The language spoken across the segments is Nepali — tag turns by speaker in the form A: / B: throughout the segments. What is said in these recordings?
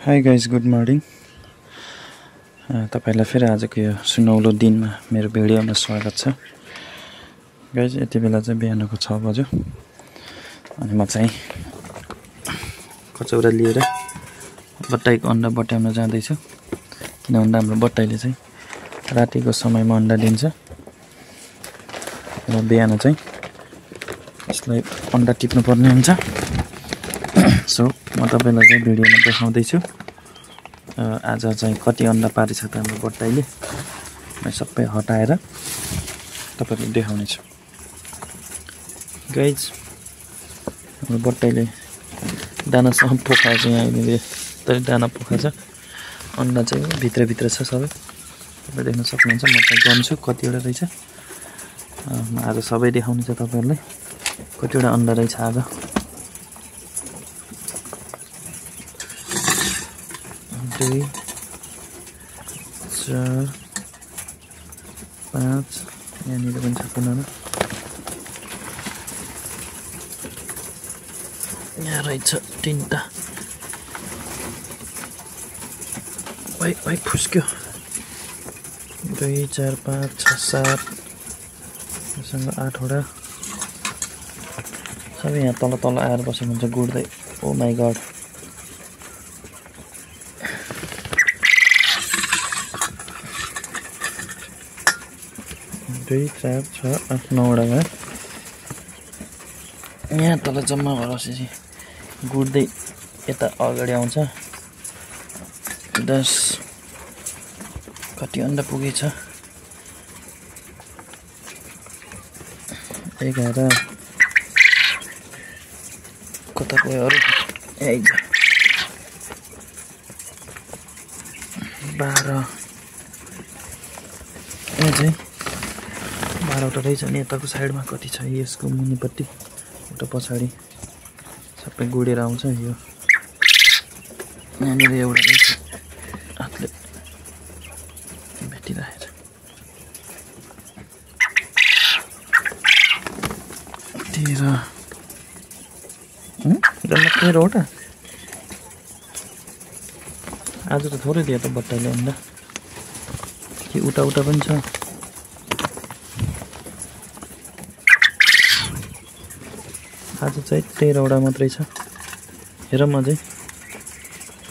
A: Hi guys good morning. तपाईहरुलाई फेरि आजको यो सुनौलो दिनमा मेरो भिडियोमा स्वागत छ। गाइज यति बेला चाहिँ बिहानको 6 बज्यो अनि म चाहिँ कचौरा लिएर बट्टाईको अन्डा बट्याउन जाँदैछु। किनभने हाम्रो बट्टाईले चाहिँ रातिको समयमा अन्डा दिन्छ र बिहान चाहिँ यसलाई अन्डा टिप्नु पर्ने हुन्छ। सो म तपाईलाई चाहिँ भिडियोमा देखाउँदैछु आज चाहिँ कति अन्डा पारेछ त हाम्रो बट्टाईले। म सबै हटाएर तपाईलाई देखाउने छु। गाइज हाम्रो बट्टाईले दाना सब पोखाएछ। यहाँ अहिले यस्तै दाना पोखाएछ। अन्डा चाहिँ भित्र छ सबै तपाईले देख्न सक्नुहुन्छ। म चाहिँ गन्छु कतिवटा रहेछ। म आज सबै देखाउने छ तपाईहरुलाई कतिवटा अन्डा रहेछ आज। 2 4 5 यहाँनिर पनि छ कुनामा। यहाँ रहेछ 3टा। भाइ फुस्क्यो। 2 4 5 6 7 सँग 8वटा सबै यहाँ तल आएर बसेको हुन्छ गुड्दै। ओ माई गड। 2 4 6 8 9वटा भयो। यहाँ तल जम्मा भएर बसेपछि गुड्दै यता अगाडि आउँछ। 10 कति अन्डा पुगेछ। 11 कता गयो अरे। 12 यहाँ चाहिँ 12वटा रहेछ नि। यताको साइडमा कति छ यसको मुनिपट्टि एउटा पछाडि सबै गुडेर आउँछ। यो यहाँनिर एउटा रहेछ हातले भेटिरहेछ। 13वटा आज त थोरै दियो त बट्टाईले अन्डा। कि उता पनि छ। आज चाहिँ 13वटा मात्रै छ। हेरौँ अझै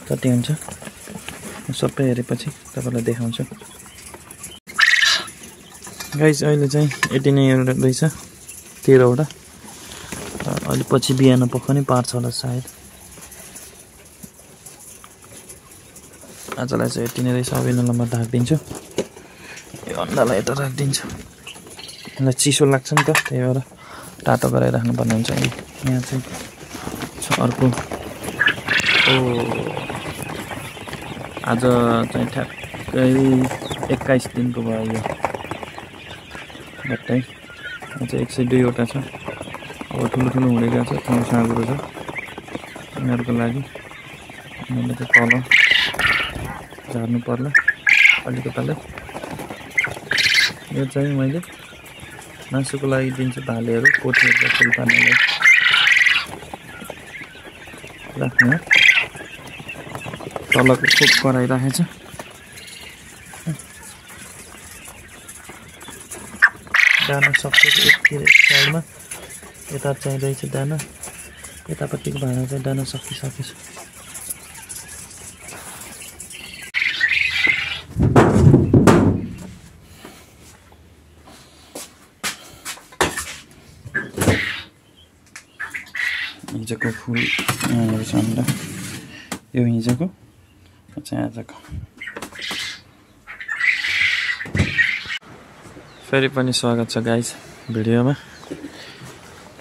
A: कति हुन्छ। सबै हेरेपछि तपाईलाई देखाउँछु। गाइस अहिले चाहिँ यति नै रहेछ 13वटा। अहिले पछि बिहान पकाउने पार्छ होला सायद। आजलाई चाहिँ यति नै रहेछ। अब यिनीलाई म ढाकिदिन्छु। यो अन्डालाई यता राखिदिन्छु। यसलाई चिसो लाग्छ नि त त्यही भएर तातो गराइराख्नु पर्ने हुन्छ। यहाँ चाहिँ छ अर्को। आज चाहिँ ठ्याक्कै 21 दिनको भयो यो बट्टाई। अझ 102वटा छ। अब ठुलो हुँदै गएको छ। ठाउँ साँगुरो छ यिनीहरूको लागि। यिनीहरूले चाहिँ तल झार्नु पर्ला अलिकताले। यो चाहिँ मैले मासुको लागि दिन्छु। भालेहरू पोथीहरू फुल पार्नलाई राख्ने। तलको खोप कराइराखेछ। दाना सक्छ एक साइडमा। यता चाहिँ रहेछ दाना। यतापट्टिको भाँडा चाहिँ दाना सकिसकेछ। हिजोको फुल यहाँनिर छ अन्डा। यो हिजोको चाहिँ आजको। फेरि पनि स्वागत छ गाइस भिडियोमा।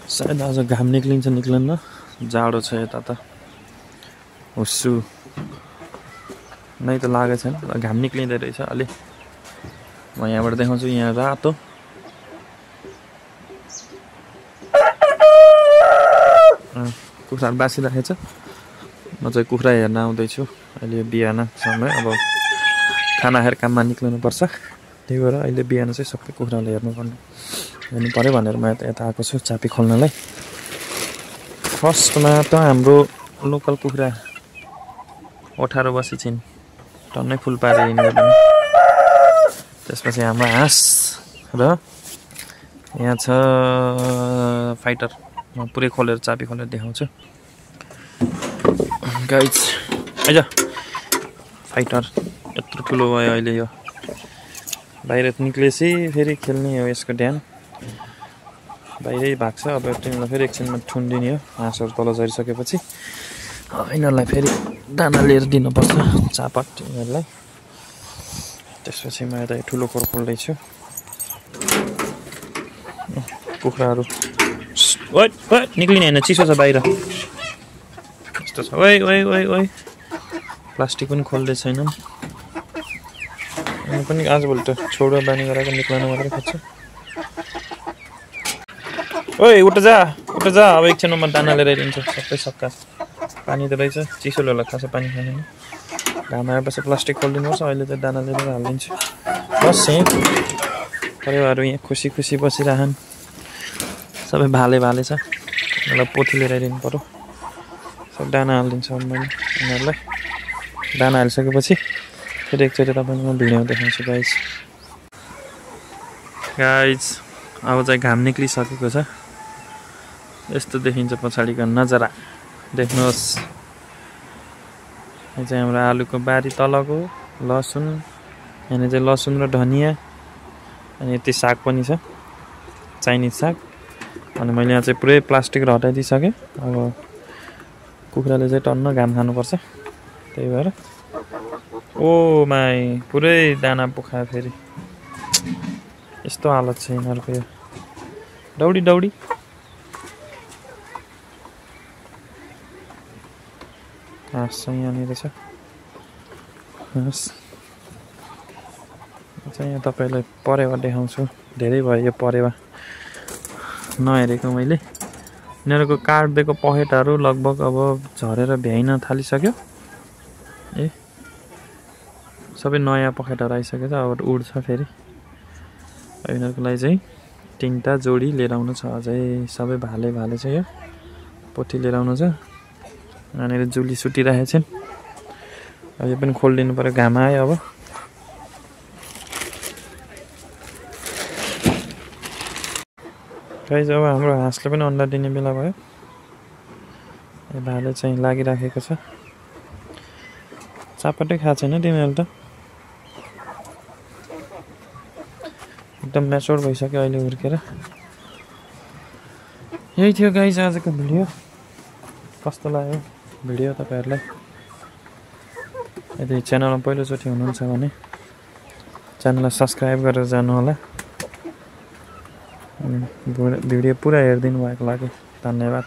A: सायद आज घाम निक्लिन्न। जाडो छ यता त। हुस्सु नै त लागेको छैन। घाम निक्लिँदै रहेछ अलि। म यहाँबाट देखाउँछु। यहाँ रातो कुखुराहरू बासिरहेछ। म चाहिँ कुखुरा हेर्न आउँदैछु। अहिले बिहान समय। अब खाना खाएर काममा निक्लिनुपर्छ। त्यही भएर अहिले बिहान चाहिँ सबै कुखुराले हेर्नु पऱ्यो भनेर म यता आएको छु चापी खोल्नलाई। फर्स्टमा त हाम्रो लोकल कुखुरा 18 बसी छिन् टन्नै फुल पारेर हिँडेर पनि। त्यसपछि हाम्रो हाँस र यहाँ छ फाइटर। म पुरै खोलेर चाबी खोलेर देखाउँछु गाइज। आइज फाइटर यत्रो ठुलो भयो अहिले यो। बाहिर निक्लेपछि फेरि खेल्ने हो यसको ध्यान बाहिरै भाग्छ। अब तिनीहरूलाई फेरि एकछिनमा ठुन्दिने हो हाँसहरू तल झरिसकेपछि। यिनीहरूलाई फेरि दाना लिएर दिनुपर्छ चापट यिनीहरूलाई। त्यसपछि म यता ठुलो खोर खोल्दैछु। कुखुराहरू ओइ ओइ निक्लिने होइन चिसो छ बाहिर यस्तो छ। ओइ ओइ ओइ ओइ प्लास्टिक पनि खोल्दै छैनन्। अनि पनि आजभोलि त छोडो बानी गराएको निक्लाउनु मात्रै खोज्छ। ओइ उठ जा अब एकछिनमा म दाना लिएर दिन्छु सबै सक्का। पानी त रहेछ चिसोले होला खासै पानी खाँदैन। घाम आएपछि प्लास्टिक खोलिदिनुपर्छ। अहिले त दाना लिएर हालिदिन्छु। बस यहीँ परिवारहरू यहाँ खुसी खुसी बसिरहन्। सबै भाले छ उनीहरूलाई पोथी लिएर आइदिनु पऱ्यो। सब दाना हालिदिन्छु अब मैले उनीहरूलाई। दाना हालिसकेपछि फेरि एकचोटि तपाईँलाई म भिडियो देखाउँछु गाइज। अब चाहिँ घाम निक्लिसकेको छ। यस्तो देखिन्छ पछाडिको नजारा देख्नुहोस्। यो चाहिँ हाम्रो आलुको बारी तलको लसुन। यहाँ चाहिँ लसुन र धनियाँ अनि यति साग पनि छ चाइनिज साग। अनि मैले यहाँ चाहिँ पुरै प्लास्टिकहरू हटाइदिइसकेँ। अब कुखुराले चाहिँ टन्न घाम खानुपर्छ त्यही भएर। ओ माई पुरै दाना पोखायो फेरि। यस्तो हालत छ यिनीहरूको यो। दौडी घाँस चाहिँ यहाँनिर छ घाँस चाहिँ यहाँ तपाईँलाई परेवा देखाउँछु। धेरै भयो यो परेवा नहेरेको मैले। यिनीहरूको काटिदिएको पखेटाहरू लगभग अब झरेर भ्याइन थालिसक्यो। ए सबै नयाँ पखेटाहरू आइसकेको छ। अब उड्छ फेरि। यिनीहरूको लागि चाहिँ 3टा जोडी लिएर आउनु छ अझै। सबै भाले छ यो पोथी लिएर आउनु छ। यहाँनिर जुली सुटिरहेको छन्। अब यो पनि खोलिदिनु पऱ्यो घाम आयो अब। गाइज अब हाम्रो हाँसले पनि अन्डा दिने बेला भयो। यो भाले चाहिँ लागिराखेको छ। चापटै खाएको छैन तिनीहरू त एकदम म्याच्योर भइसक्यो अहिले हुर्केर। यही थियो गाइज आजको भिडियो। कस्तो लाग्यो भिडियो तपाईँहरूलाई? यदि च्यानलमा पहिलोचोटि हुनुहुन्छ भने च्यानललाई सब्सक्राइब गरेर जानु होला। भिडियो पुरा हेरिदिनु भएको लागि धन्यवाद।